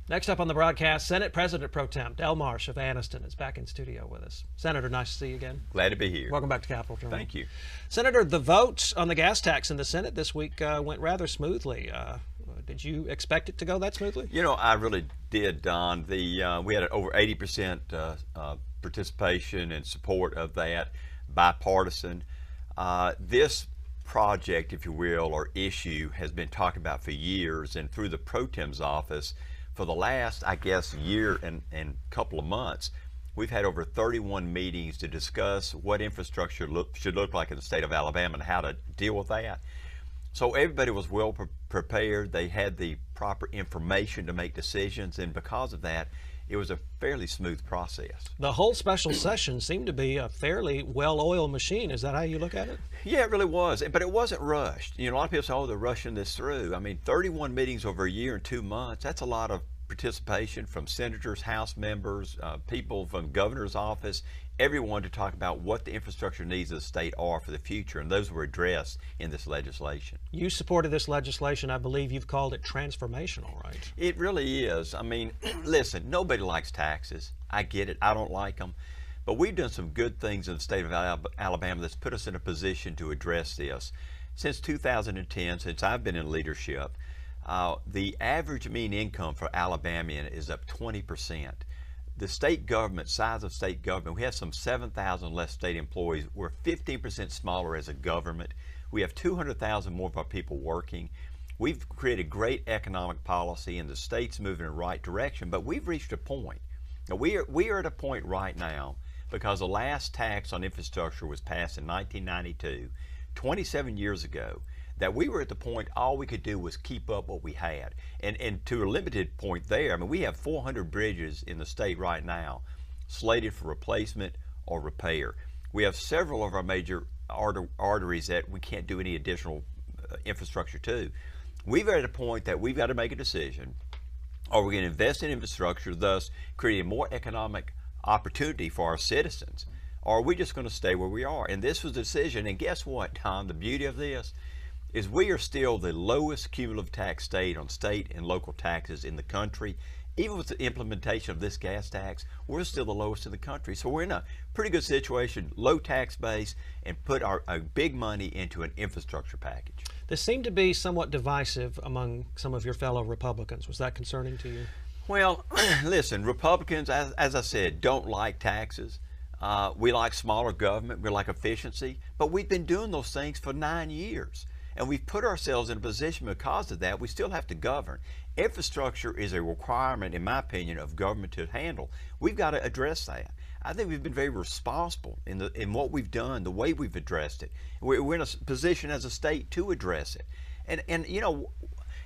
Next up on the broadcast, Senate President Pro Tem Marsh of Anniston is back in studio with us. Senator, nice to see you again. Glad to be here. Welcome back to Capitol Journal. Thank you. Senator, the vote on the gas tax in the Senate this week went rather smoothly. Did you expect it to go that smoothly? You know, I really did, Don. We had over 80% participation and support of that, bipartisan. This project, if you will, or issue has been talked about for years, and through the Pro Tem's office for the last, I guess, year and couple of months, we've had over 31 meetings to discuss what infrastructure should look like in the state of Alabama and how to deal with that. So everybody was well prepared. They had the proper information to make decisions, and because of that, it was a fairly smooth process. The whole special session seemed to be a fairly well-oiled machine. Is that how you look at it? Yeah, it really was, but it wasn't rushed. You know, a lot of people say, oh, they're rushing this through. I mean, 31 meetings over a year and 2 months, that's a lot of participation from senators, House members, people from the governor's office, everyone to talk about what the infrastructure needs of the state are for the future, and those were addressed in this legislation. You supported this legislation. I believe you've called it transformational, right? It really is. I mean, listen, nobody likes taxes. I get it. I don't like them. But we've done some good things in the state of Alabama that's put us in a position to address this. Since 2010, since I've been in leadership, the average mean income for Alabamian is up 20%. The state government, size of state government, we have some 7,000 less state employees. We're 15% smaller as a government. We have 200,000 more of our people working. We've created great economic policy, and the state's moving in the right direction, but we've reached a point. Now, we are at a point right now because the last tax on infrastructure was passed in 1992, 27 years ago, that we were at the point all we could do was keep up what we had. And to a limited point there, I mean, we have 400 bridges in the state right now slated for replacement or repair. We have several of our major arteries that we can't do any additional infrastructure to. We've at a point that we've got to make a decision. Are we going to invest in infrastructure, thus creating more economic opportunity for our citizens? Or are we just going to stay where we are? And this was a decision, and guess what, Tom? The beauty of this is we are still the lowest cumulative tax state on state and local taxes in the country. Even with the implementation of this gas tax, we're still the lowest in the country. So we're in a pretty good situation, low tax base, and put our big money into an infrastructure package. This seemed to be somewhat divisive among some of your fellow Republicans. Was that concerning to you? Well, listen, Republicans, as I said, don't like taxes. We like smaller government, we like efficiency, but we've been doing those things for 9 years. And we've put ourselves in a position because of that. We still have to govern. Infrastructure is a requirement, in my opinion, of government to handle. We've got to address that. I think we've been very responsible in what we've done, the way we've addressed it. We're in a position as a state to address it. And you know,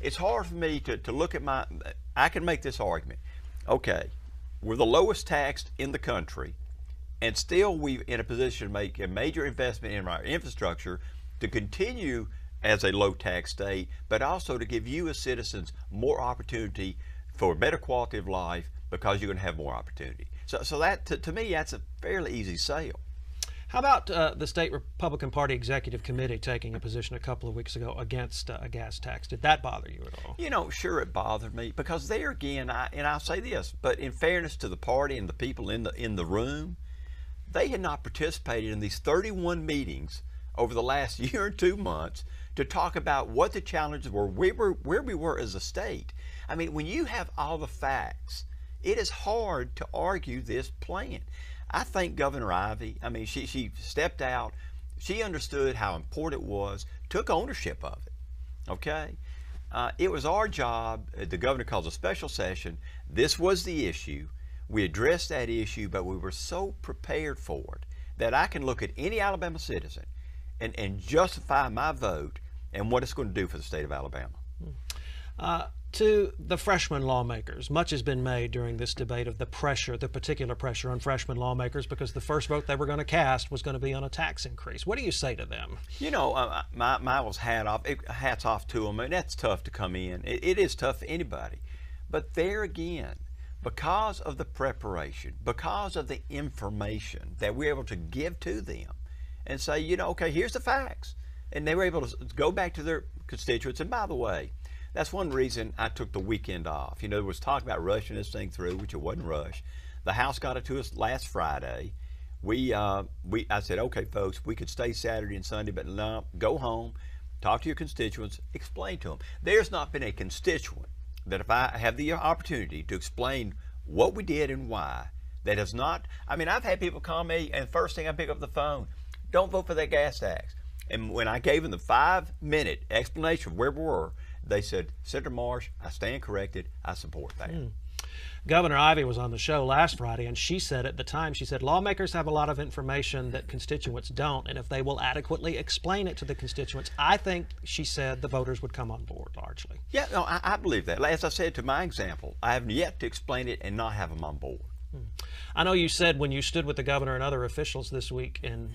it's hard for me to look at I can make this argument. Okay, we're the lowest taxed in the country, and still we're in a position to make a major investment in our infrastructure to continue as a low tax state, but also to give you as citizens more opportunity for a better quality of life because you're going to have more opportunity. So that, to me, that's a fairly easy sale. How about the State Republican Party Executive Committee taking a position a couple of weeks ago against a gas tax? Did that bother you at all? You know, sure, it bothered me because there again, and I'll say this, but in fairness to the party and the people in the room, they had not participated in these 31 meetings over the last year and 2 months to talk about what the challenges were, where we were as a state. I mean, when you have all the facts, it is hard to argue this plan. I think Governor Ivey, I mean, she stepped out, she understood how important it was, took ownership of it, okay? It was our job, the governor calls a special session, this was the issue, we addressed that issue, but we were so prepared for it that I can look at any Alabama citizen and justify my vote and what it's going to do for the state of Alabama. To the freshman lawmakers, much has been made during this debate of the pressure, the particular pressure on freshman lawmakers, because the first vote they were going to cast was going to be on a tax increase. What do you say to them? You know, mine was hats off to them, and that's tough to come in. It is tough for anybody. But there again, because of the preparation, because of the information that we're able to give to them and say, you know, okay, here's the facts. And they were able to go back to their constituents. And by the way, That's one reason I took the weekend off. You know, there was talk about rushing this thing through, which it wasn't rushed. The House got it to us last Friday. I said, okay, folks, we could stay Saturday and Sunday, but no, go home, talk to your constituents, explain to them. There's not been a constituent that if I have the opportunity to explain what we did and why, that has not, I mean, I've had people call me and first thing I pick up the phone, don't vote for that gas tax. And when I gave them the 5-minute explanation of where we were, they said, Senator Marsh, I stand corrected, I support that. Governor Ivey was on the show last Friday, and she said at the time, she said, lawmakers have a lot of information that constituents don't, and if they will adequately explain it to the constituents, I think, she said, the voters would come on board largely. Yeah, no, I believe that. As I said to my example, I have yet to explain it and not have them on board. I know you said when you stood with the governor and other officials this week in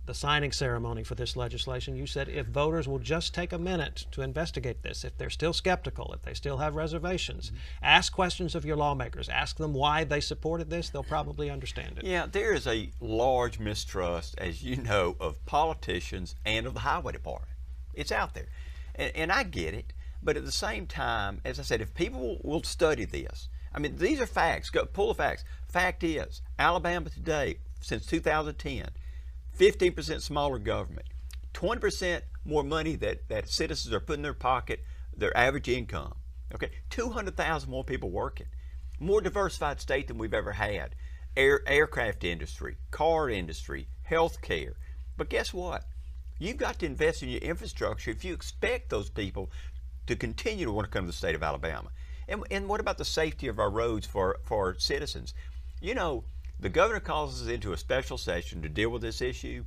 the signing ceremony for this legislation, you said if voters will just take a minute to investigate this, if they're still skeptical, if they still have reservations, ask questions of your lawmakers, ask them why they supported this, they'll probably understand it. Yeah, there is a large mistrust, as you know, of politicians and of the highway department. It's out there. And I get it. But at the same time, as I said, if people will study this, I mean, these are facts. Go pull the facts. Fact is, Alabama today, since 2010, 15% smaller government, 20% more money that citizens are putting in their pocket, their average income. Okay, 200,000 more people working, more diversified state than we've ever had. Aircraft industry, car industry, health care. But guess what? You've got to invest in your infrastructure if you expect those people to continue to want to come to the state of Alabama. And what about the safety of our roads for our citizens? You know, the governor calls us into a special session to deal with this issue.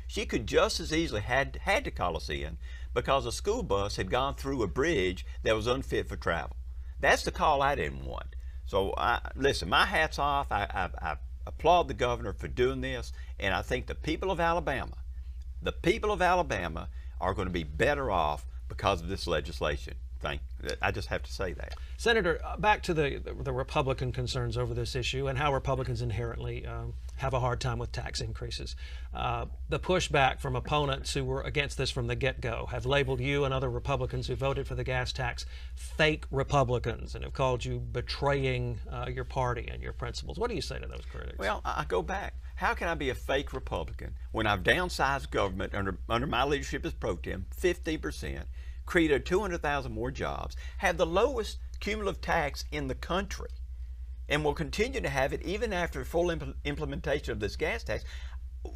She could just as easily had to call us in because a school bus had gone through a bridge that was unfit for travel. That's the call I didn't want. So listen, my hat's off. I applaud the governor for doing this, and I think the people of Alabama are going to be better off because of this legislation. I just have to say that. Senator, back to the Republican concerns over this issue and how Republicans inherently have a hard time with tax increases. The pushback from opponents who were against this from the get-go have labeled you and other Republicans who voted for the gas tax fake Republicans and have called you betraying your party and your principles. What do you say to those critics? Well, I go back. How can I be a fake Republican when I've downsized government under my leadership as pro tem 15%? Created 200,000 more jobs, have the lowest cumulative tax in the country, and will continue to have it even after full implementation of this gas tax.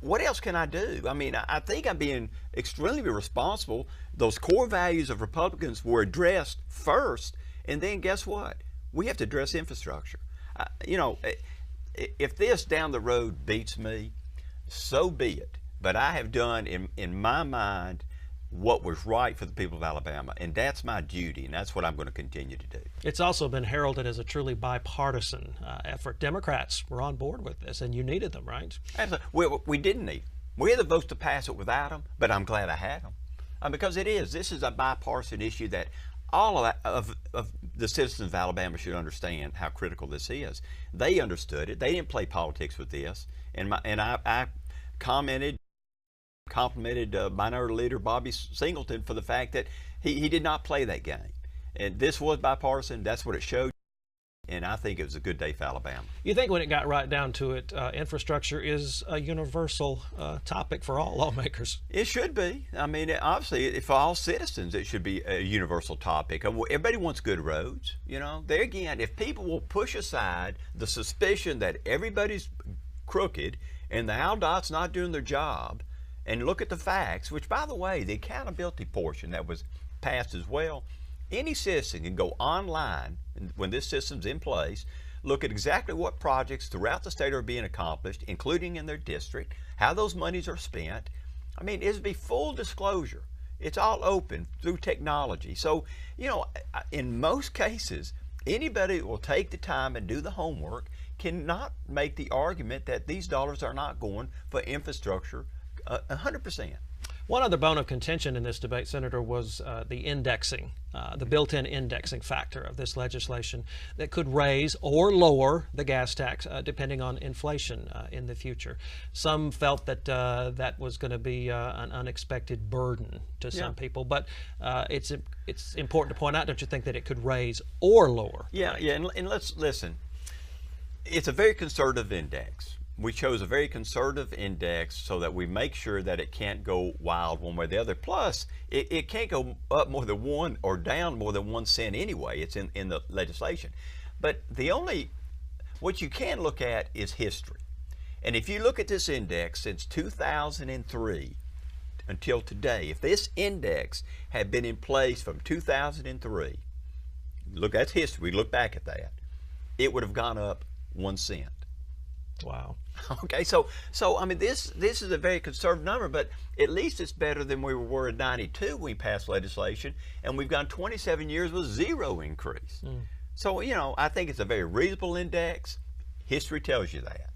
What else can I do? I mean, I think I'm being extremely responsible. Those core values of Republicans were addressed first, and then guess what? We have to address infrastructure. You know, if this down the road beats me, so be it. But I have done, in my mind, what was right for the people of Alabama, and that's my duty, and that's what I'm going to continue to do. It's also been heralded as a truly bipartisan effort. Democrats were on board with this, and you needed them, right? Absolutely. We didn't need them. We had the votes to pass it without them, but I'm glad I had them. Because this is a bipartisan issue that all of the citizens of Alabama should understand how critical this is. They understood it. They didn't play politics with this, and I complimented Minority Leader Bobby Singleton for the fact that he did not play that game. And this was bipartisan. That's what it showed. And I think it was a good day for Alabama. You think when it got right down to it, infrastructure is a universal topic for all lawmakers? It should be. I mean, obviously, for all citizens, it should be a universal topic. Everybody wants good roads. You know, there again, if people will push aside the suspicion that everybody's crooked and the ALDOT's not doing their job, and look at the facts, which, by the way, the accountability portion that was passed as well, any citizen can go online when this system's in place, look at exactly what projects throughout the state are being accomplished, including in their district, how those monies are spent. I mean, it'll be full disclosure. It's all open through technology. So, you know, in most cases, anybody who will take the time and do the homework cannot make the argument that these dollars are not going for infrastructure 100%. One other bone of contention in this debate, Senator, was the indexing, the built-in indexing factor of this legislation that could raise or lower the gas tax depending on inflation in the future. Some felt that that was going to be an unexpected burden to some people, but it's important to point out, don't you think, that it could raise or lower? Yeah, yeah, and let's listen. It's a very conservative index. We chose a very conservative index so that we make sure that it can't go wild one way or the other. Plus, it can't go up more than 1 or down more than 1 cent anyway. It's in the legislation. But what you can look at is history. And if you look at this index since 2003 until today, if this index had been in place from 2003, look, that's history, we look back at that, it would have gone up 1 cent. Wow. Okay, so I mean, this is a very conservative number, but at least it's better than we were in '92 when we passed legislation, and we've gone 27 years with 0 increase. So, you know, I think it's a very reasonable index. History tells you that.